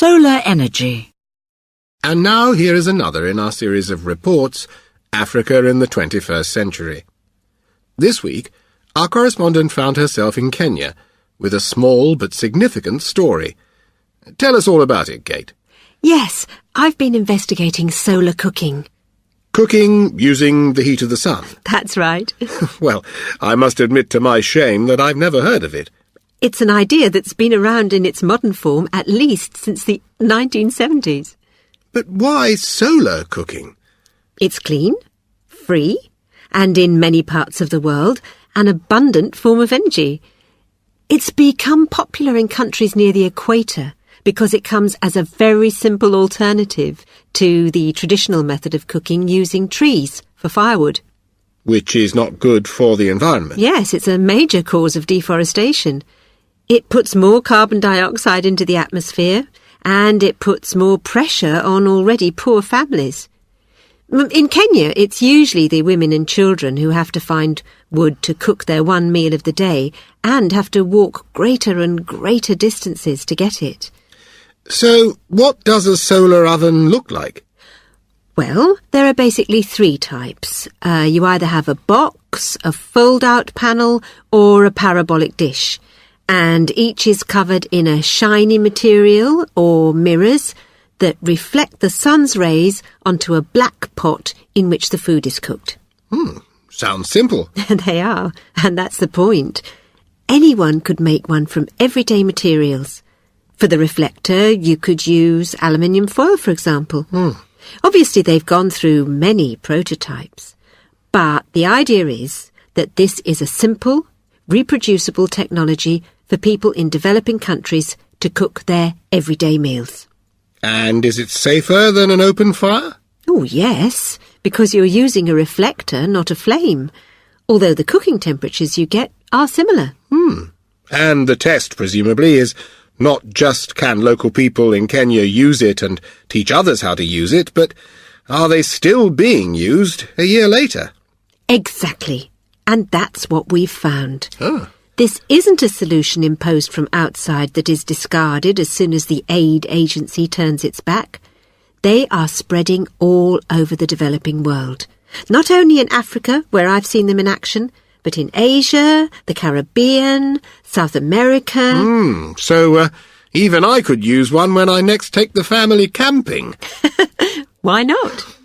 Solar energy. And now here is another in our series of reports, Africa in the 21st Century. This week, our correspondent found herself in Kenya with a small but significant story. Tell us all about it, Kate. Yes, I've been investigating solar cooking. Cooking using the heat of the sun. That's right. Well, I must admit to my shame that I've never heard of it. It's an idea that's been around in its modern form at least since the 1970s. But why solar cooking? It's clean, free, and in many parts of the world, an abundant form of energy. It's become popular in countries near the equator because it comes as a very simple alternative to the traditional method of cooking using trees for firewood. Which is not good for the environment. Yes, it's a major cause of deforestation. It puts more carbon dioxide into the atmosphere, and it puts more pressure on already poor families. In Kenya, it's usually the women and children who have to find wood to cook their one meal of the day and have to walk greater and greater distances to get it. So, what does a solar oven look like? Well, there are basically three types. You either have a box, a fold-out panel, or a parabolic dish. And each is covered in a shiny material or mirrors that reflect the sun's rays onto a black pot in which the food is cooked. Sounds simple. They are, and that's the point. Anyone could make one from everyday materials. For the reflector, you could use aluminium foil, for example. Obviously, they've gone through many prototypes. But the idea is that this is a simple, reproducible technology for people in developing countries to cook their everyday meals. And is it safer than an open fire? Oh, yes, because you're using a reflector, not a flame, although the cooking temperatures you get are similar. And the test, presumably, is not just can local people in Kenya use it and teach others how to use it, but are they still being used a year later? Exactly. And that's what we've found. This isn't a solution imposed from outside that is discarded as soon as the aid agency turns its back. They are spreading all over the developing world. Not only in Africa, where I've seen them in action, but in Asia, the Caribbean, South America. So even I could use one when I next take the family camping. Why not?